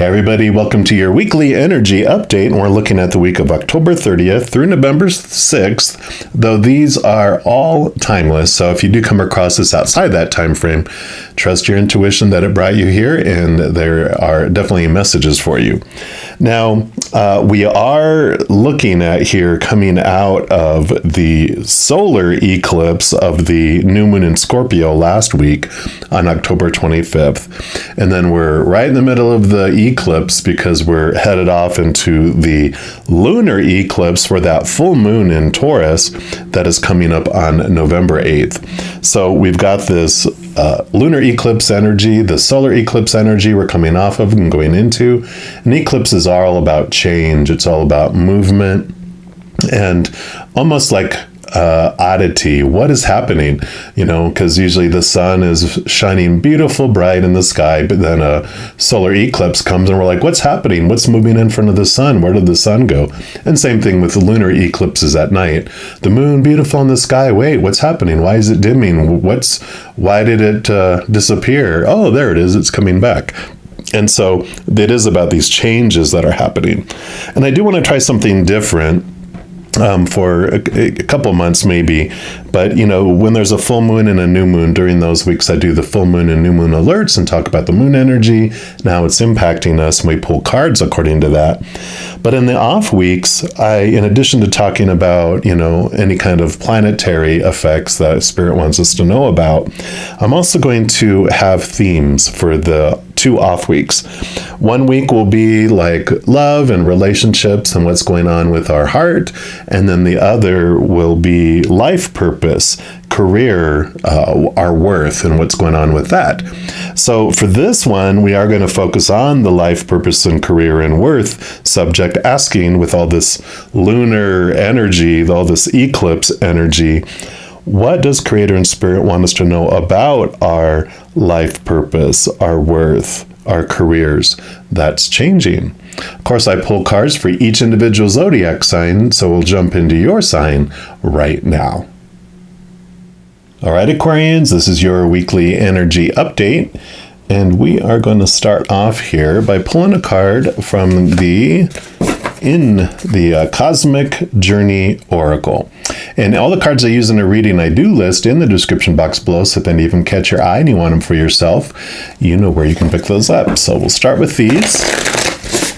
Hey everybody, welcome to your weekly energy update. And we're looking at the week of October 30th through November 6th, though these are all timeless. So if you do come across this outside that time frame, trust your intuition that it brought you here, and there are definitely messages for you. Now, we are looking at here coming out of the solar eclipse of the new moon in Scorpio last week on October 25th. And then we're right in the middle of the eclipse because we're headed off into the lunar eclipse for that full moon in Taurus that is coming up on November 8th. So we've got this lunar eclipse energy, the solar eclipse energy we're coming off of and going into. An eclipse is all about change. It's all about movement and almost like oddity. What is happening? Because usually the sun is shining beautiful, bright in the sky, but then a solar eclipse comes and we're like, what's happening? What's moving in front of the sun? Where did the sun go? And same thing with the lunar eclipses at night. The moon, beautiful in the sky. Wait, what's happening? Why is it dimming? Why did it disappear? Oh, there it is. It's coming back. And so it is about these changes that are happening. And I do want to try something different for a couple months maybe. But, when there's a full moon and a new moon, during those weeks, I do the full moon and new moon alerts and talk about the moon energy and how it's impacting us. And we pull cards according to that. But in the off weeks, in addition to talking about, any kind of planetary effects that Spirit wants us to know about, I'm also going to have themes for the 2 off weeks. 1 week will be like love and relationships and what's going on with our heart. And then the other will be life purpose, career, our worth, and what's going on with that. So for this one, we are going to focus on the life purpose and career and worth subject, asking with all this lunar energy, all this eclipse energy, what does Creator and Spirit want us to know about our life purpose, our worth, our careers? That's changing. Of course, I pull cards for each individual zodiac sign, so we'll jump into your sign right now. All right, Aquarians, this is your weekly energy update, and we are going to start off here by pulling a card from the Cosmic Journey Oracle. And all the cards I use in a reading I do list in the description box below, so if any of them catch your eye and you want them for yourself, you know where you can pick those up. So we'll start with these.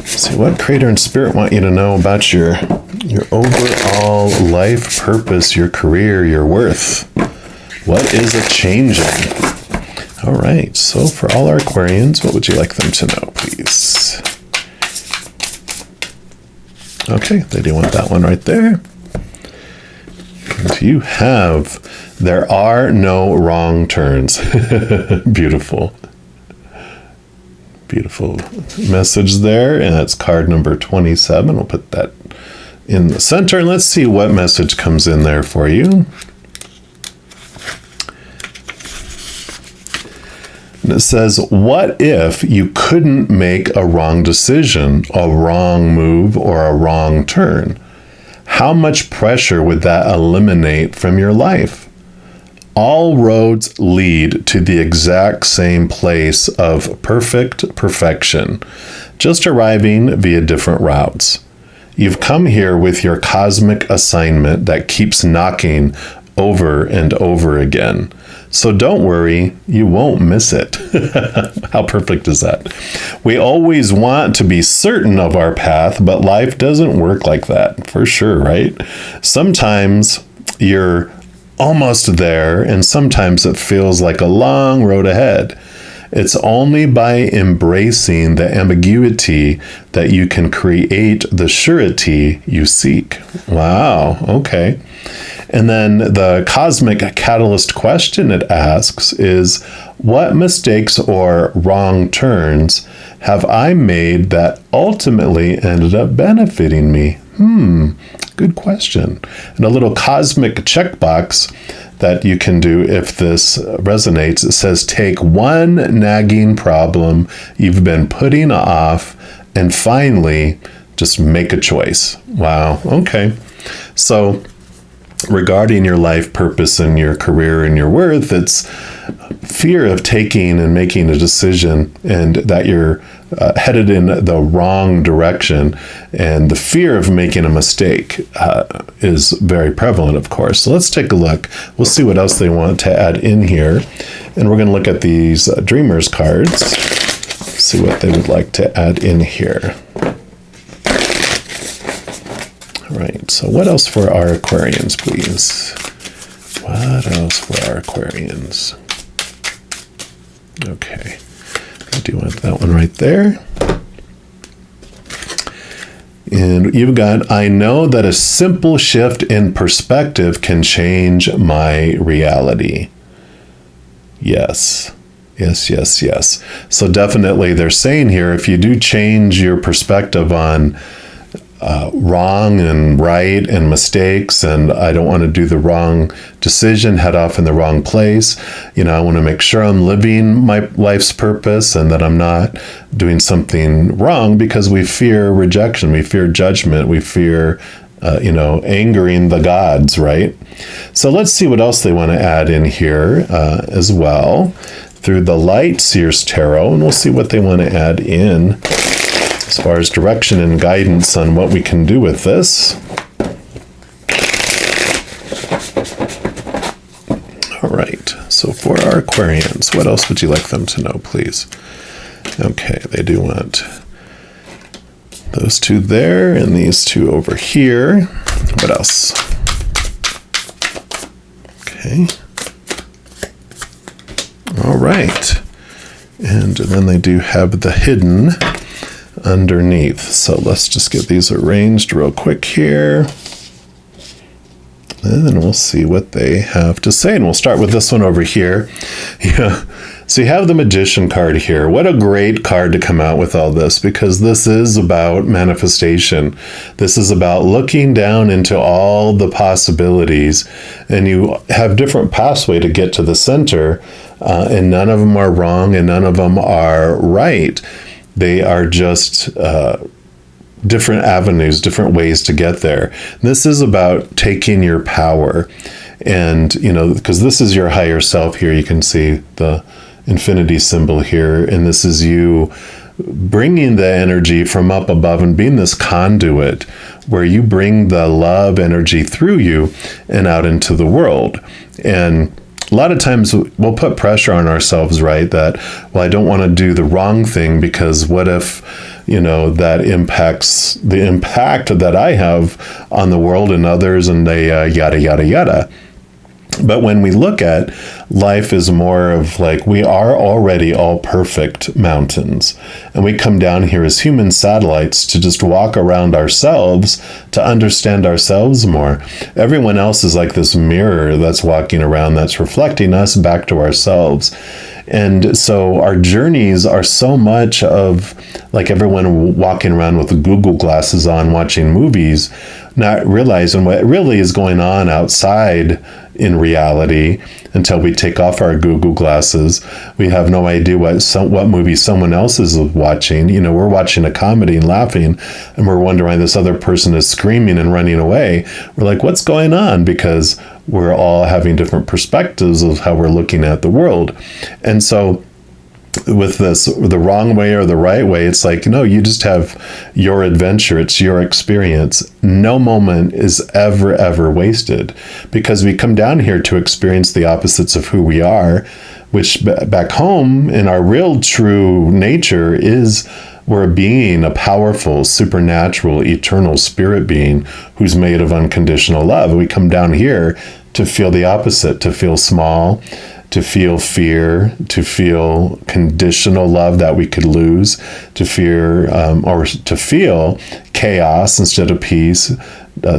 See what Creator and Spirit want you to know about your overall life purpose, your career, your worth. What is it changing? All right, so for all our Aquarians, what would you like them to know, please? Okay, they do want that one right there. And you have, there are no wrong turns. Beautiful. Beautiful message there. And that's card number 27. We'll put that in the center. And let's see what message comes in there for you. And it says, what if you couldn't make a wrong decision, a wrong move, or a wrong turn? How much pressure would that eliminate from your life? All roads lead to the exact same place of perfection, just arriving via different routes. You've come here with your cosmic assignment that keeps knocking over and over again. So don't worry, you won't miss it. How perfect is that? We always want to be certain of our path, but life doesn't work like that, for sure, right? Sometimes you're almost there, and sometimes it feels like a long road ahead. It's only by embracing the ambiguity that you can create the surety you seek. Wow, okay. And then the cosmic catalyst question it asks is, what mistakes or wrong turns have I made that ultimately ended up benefiting me? Good question. And a little cosmic checkbox that you can do if this resonates. It says, take one nagging problem you've been putting off and finally just make a choice. Wow. Okay. So regarding your life purpose and your career and your worth, it's fear of taking and making a decision, and that you're headed in the wrong direction, and the fear of making a mistake is very prevalent, of course. So let's take a look. We'll see what else they want to add in here, and we're going to look at these Dreamers cards, see what they would like to add in here. All right, so what else for our Aquarians, please? What else for our Aquarians? Okay, I do want that one right there. And you've got, I know that a simple shift in perspective can change my reality. Yes. Yes, yes, yes. So definitely they're saying here, if you do change your perspective on wrong and right and mistakes, and I don't want to do the wrong decision, head off in the wrong place. I want to make sure I'm living my life's purpose and that I'm not doing something wrong, because we fear rejection, we fear judgment, we fear, angering the gods, right? So let's see what else they want to add in here as well through the Light Seers Tarot, and we'll see what they want to add in as far as direction and guidance on what we can do with this. All right, so for our Aquarians, what else would you like them to know, please? Okay, they do want those two there and these two over here. What else? Okay. All right. And then they do have the hidden underneath. So let's just get these arranged real quick here. And then we'll see what they have to say. And we'll start with this one over here. Yeah. So you have the Magician card here. What a great card to come out with all this, because this is about manifestation. This is about looking down into all the possibilities, and you have different pathway to get to the center, and none of them are wrong and none of them are right. They are just different avenues, different ways to get there. This is about taking your power, and because this is your higher self here. You can see the infinity symbol here, and this is you bringing the energy from up above and being this conduit where you bring the love energy through you and out into the world. And a lot of times we'll put pressure on ourselves, right? That, well, I don't want to do the wrong thing, because what if, that impacts the impact that I have on the world and others, and they yada, yada, yada. But when we look at life is more of like, we are already all perfect mountains, and we come down here as human satellites to just walk around ourselves, to understand ourselves more. Everyone else is like this mirror that's walking around, that's reflecting us back to ourselves. And so our journeys are so much of like everyone walking around with the Google glasses on, watching movies, not realizing what really is going on outside in reality. Until we take off our Google glasses, we have no idea what movie someone else is watching. We're watching a comedy and laughing, and we're wondering why this other person is screaming and running away. We're like, what's going on? Because we're all having different perspectives of how we're looking at the world. And so with this, the wrong way or the right way, it's like, no, you just have your adventure. It's your experience. No moment is ever wasted, because we come down here to experience the opposites of who we are, which back home in our real true nature is we're a being, a powerful, supernatural, eternal spirit being who's made of unconditional love. We come down here to feel the opposite, to feel small, to feel fear, to feel conditional love that we could lose, to fear or to feel chaos instead of peace,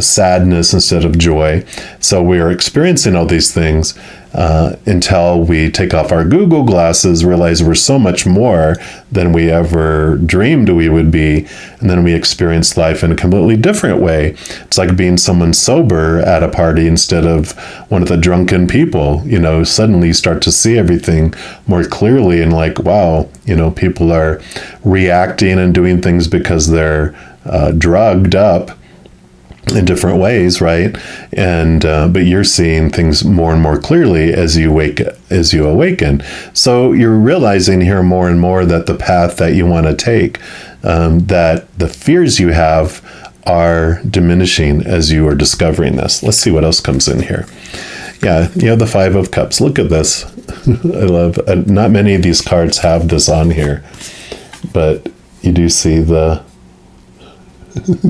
sadness instead of joy. So we are experiencing all these things until we take off our Google glasses, realize we're so much more than we ever dreamed we would be, and then we experience life in a completely different way. It's like being someone sober at a party instead of one of the drunken people. Suddenly you start to see everything more clearly, and like, wow, people are reacting and doing things because they're drugged up. in different ways, right? And but you're seeing things more and more clearly as you awaken. So you're realizing here more and more that the path that you want to take, that the fears you have are diminishing as you are discovering this. Let's see what else comes in here. Yeah, you have the Five of Cups. Look at this. I love, not many of these cards have this on here, but you do see the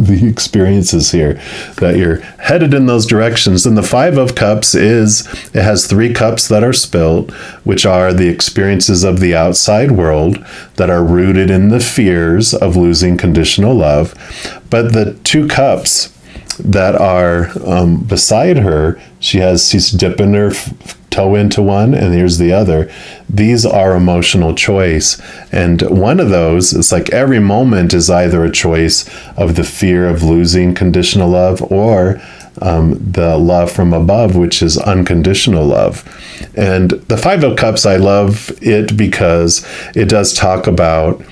experiences here, that you're headed in those directions. And the Five of Cups it has 3 cups that are spilled, which are the experiences of the outside world that are rooted in the fears of losing conditional love. But the 2 cups that are beside her, she's dipping her toe into one, and here's the other. These are emotional choice. And one of those is like every moment is either a choice of the fear of losing conditional love or the love from above, which is unconditional love. And the Five of Cups, I love it because it does talk about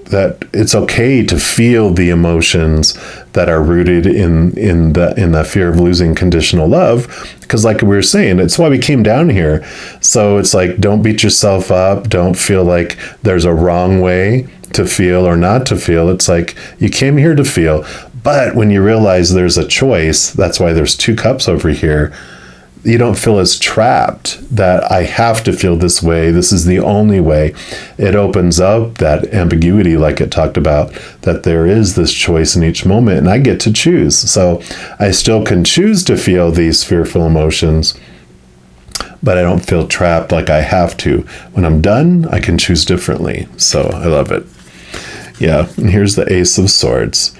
that it's okay to feel the emotions that are rooted in the fear of losing conditional love, because like we were saying, it's why we came down here. So it's like, don't beat yourself up, don't feel like there's a wrong way to feel or not to feel. It's like you came here to feel, but when you realize there's a choice, that's why there's 2 cups over here. You don't feel as trapped that I have to feel this way. This is the only way. It opens up that ambiguity, like it talked about, that there is this choice in each moment and I get to choose. So I still can choose to feel these fearful emotions, but I don't feel trapped like I have to. When I'm done, I can choose differently. So I love it. Yeah, and here's the Ace of Swords.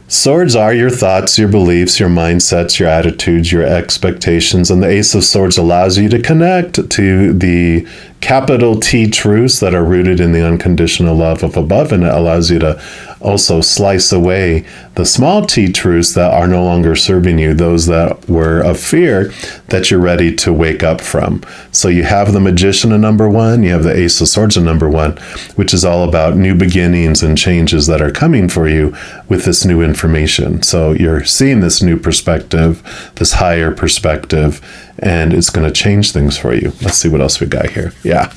Swords are your thoughts, your beliefs, your mindsets, your attitudes, your expectations, and the Ace of Swords allows you to connect to the capital T truths that are rooted in the unconditional love of above, and it allows you to also slice away the small t truths that are no longer serving you, those that were of fear that you're ready to wake up from. So you have the Magician in number 1, you have the Ace of Swords in number 1, which is all about new beginnings and changes that are coming for you with this new information. So you're seeing this new perspective, this higher perspective, and it's going to change things for you. Let's see what else we got here. Yeah.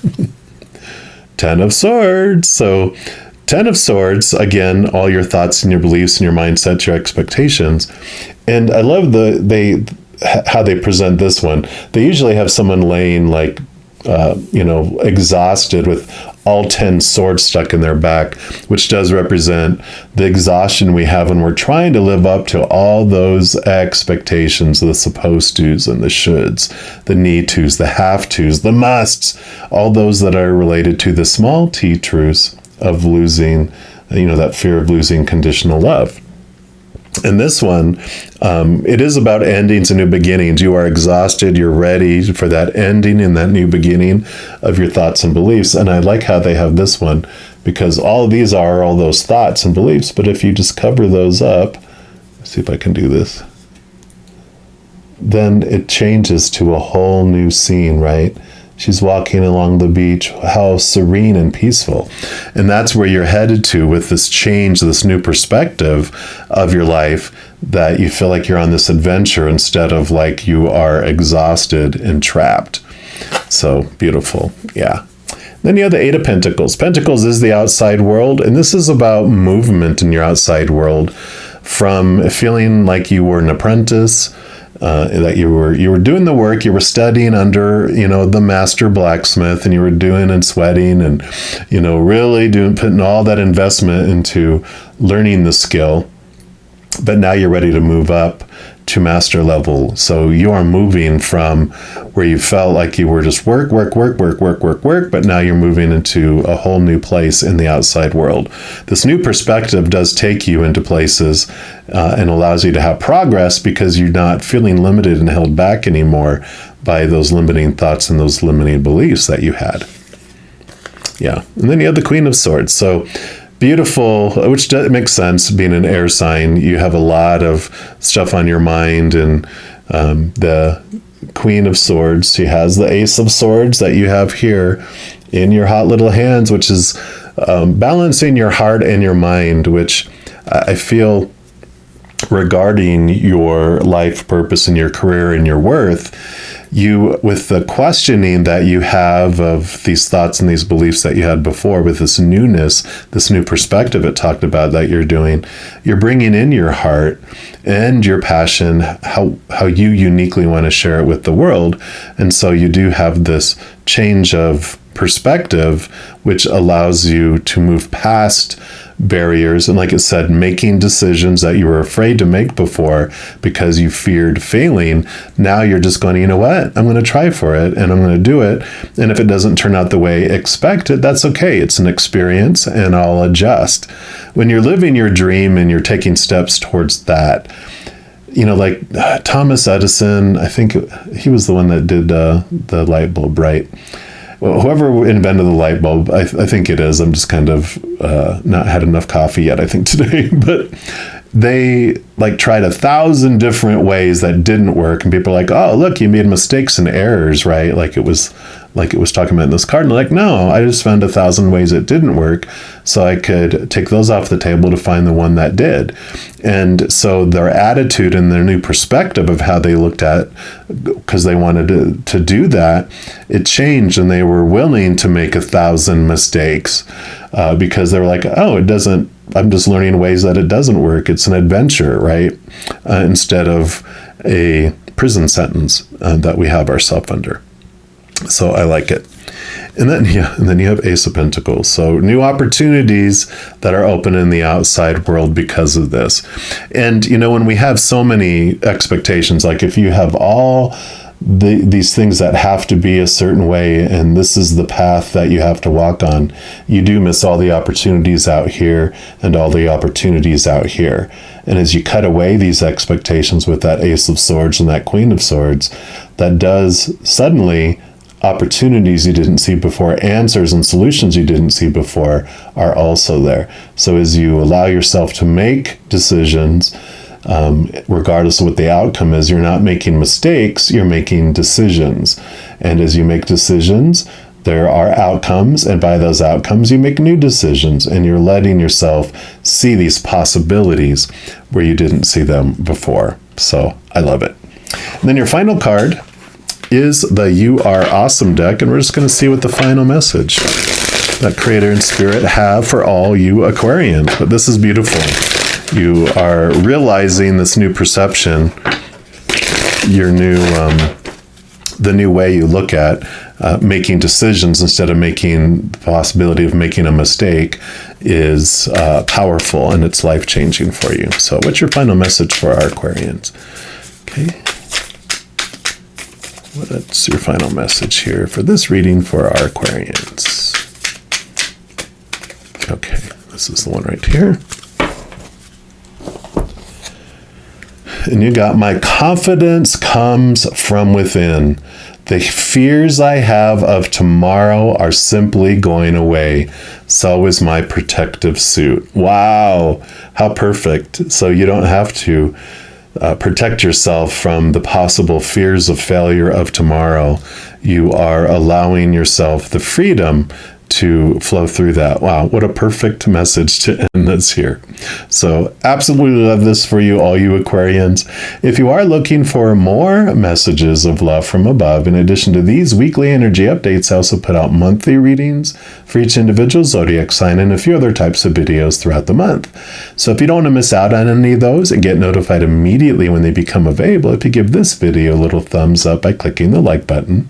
10 of Swords. So 10 of Swords, again, all your thoughts and your beliefs and your mindsets, your expectations. And I love how they present this one. They usually have someone laying like, exhausted with all 10 swords stuck in their back, which does represent the exhaustion we have when we're trying to live up to all those expectations, the supposed tos and the shoulds, the need tos, the have tos, the musts, all those that are related to the small t truths of losing, that fear of losing conditional love. And this one, it is about endings and new beginnings. You are exhausted. You're ready for that ending and that new beginning of your thoughts and beliefs. And I like how they have this one, because all of these are all those thoughts and beliefs. But if you just cover those up, let's see if I can do this, then it changes to a whole new scene, right? She's walking along the beach, how serene and peaceful. And that's where you're headed to with this change, this new perspective of your life, that you feel like you're on this adventure instead of like you are exhausted and trapped. So beautiful. Yeah. Then you have the Eight of Pentacles. Pentacles is the outside world, and this is about movement in your outside world, from feeling like you were an apprentice, that you were doing the work, you were studying under, the master blacksmith, and you were doing and sweating and, really putting all that investment into learning the skill. But now you're ready to move up to master level. So you are moving from where you felt like you were just work, but now you're moving into a whole new place in the outside world. This new perspective does take you into places and allows you to have progress, because you're not feeling limited and held back anymore by those limiting thoughts and those limiting beliefs that you had. Yeah. And then you have the Queen of Swords. So beautiful, which makes sense. Being an air sign, you have a lot of stuff on your mind. And the Queen of Swords, she has the Ace of Swords that you have here in your hot little hands, which is balancing your heart and your mind, which I feel regarding your life purpose and your career and your worth, you, with the questioning that you have of these thoughts and these beliefs that you had before, with this newness, this new perspective it talked about that you're doing, you're bringing in your heart and your passion, how you uniquely want to share it with the world. And so you do have this change of perspective, which allows you to move past barriers. And like it said, making decisions that you were afraid to make before because you feared failing. Now you're just going, you know what? I'm going to try for it and I'm going to do it. And if it doesn't turn out the way expected, that's okay. It's an experience and I'll adjust. When you're living your dream and you're taking steps towards that, like Thomas Edison, I think he was the one that did the light bulb, right? Well, whoever invented the light bulb, I think it is. I'm just kind of not had enough coffee yet, I think, today. But they tried 1,000 different ways that didn't work. And people are like, oh, look, you made mistakes and errors, right? Like it was talking about in this card. And they're like, no, I just found 1,000 ways it didn't work. So I could take those off the table to find the one that did. And so their attitude and their new perspective of how they looked at, because they wanted to do that, it changed, and they were willing to make 1,000 mistakes because they were like, oh, I'm just learning ways that it doesn't work. It's an adventure, right? Instead of a prison sentence that we have ourselves under. So I like it. And then you have Ace of Pentacles. So new opportunities that are open in the outside world because of this. And, when we have so many expectations, like if you have all these things that have to be a certain way, and this is the path that you have to walk on, you do miss all the opportunities out here and all the opportunities out here. And as you cut away these expectations with that Ace of Swords and that Queen of Swords, that does suddenly opportunities you didn't see before, answers and solutions you didn't see before are also there. So as you allow yourself to make decisions, regardless of what the outcome is, you're not making mistakes, you're making decisions. And as you make decisions, there are outcomes, and by those outcomes, you make new decisions, and you're letting yourself see these possibilities where you didn't see them before. So I love it. And then your final card is the You Are Awesome deck, and we're just going to see what the final message that Creator and Spirit have for all you Aquarians. But this is beautiful. You are realizing this new perception, your new, the new way you look at making decisions instead of making the possibility of making a mistake is powerful, and it's life-changing for you. So what's your final message for our Aquarians? Okay. What's your final message here for this reading for our Aquarians? Okay, this is the one right here. And you got, my confidence comes from within. The fears I have of tomorrow are simply going away. So is my protective suit. Wow, how perfect. So you don't have to protect yourself from the possible fears of failure of tomorrow. You are allowing yourself the freedom to flow through that. Wow, what a perfect message to end this here. So absolutely love this for you, all you Aquarians. If you are looking for more messages of love from above, in addition to these weekly energy updates, I also put out monthly readings for each individual zodiac sign and a few other types of videos throughout the month. So if you don't want to miss out on any of those and get notified immediately when they become available, if you give this video a little thumbs up by clicking the like button,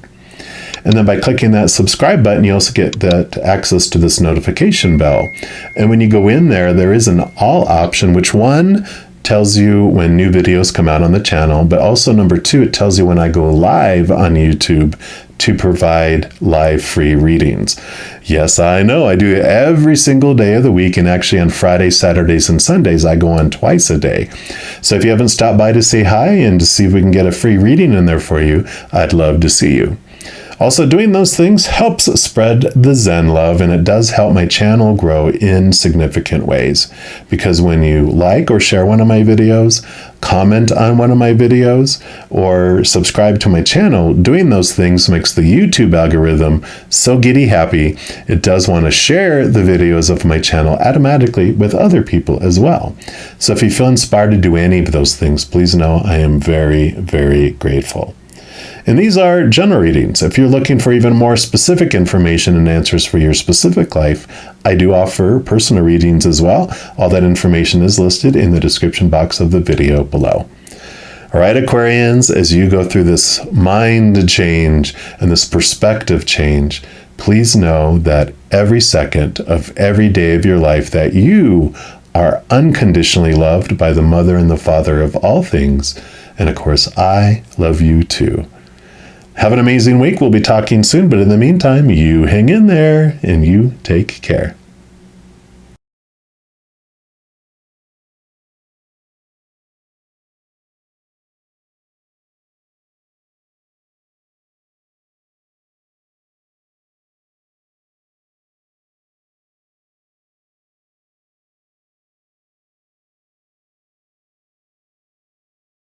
and then by clicking that subscribe button, you also get that access to this notification bell. And when you go in there, there is an all option, which one tells you when new videos come out on the channel, but also number two, it tells you when I go live on YouTube to provide live free readings. Yes, I know, I do it every single day of the week, and actually on Fridays, Saturdays, and Sundays, I go on twice a day. So if you haven't stopped by to say hi and to see if we can get a free reading in there for you, I'd love to see you. Also, doing those things helps spread the Zen love, and it does help my channel grow in significant ways. Because when you like or share one of my videos, comment on one of my videos, or subscribe to my channel, doing those things makes the YouTube algorithm so giddy happy, it does want to share the videos of my channel automatically with other people as well. So if you feel inspired to do any of those things, please know I am very, very grateful. And these are general readings. If you're looking for even more specific information and answers for your specific life, I do offer personal readings as well. All that information is listed in the description box of the video below. All right, Aquarians, as you go through this mind change and this perspective change, please know that every second of every day of your life that you are unconditionally loved by the Mother and the Father of all things. And of course, I love you too. Have an amazing week. We'll be talking soon, but in the meantime, you hang in there and you take care.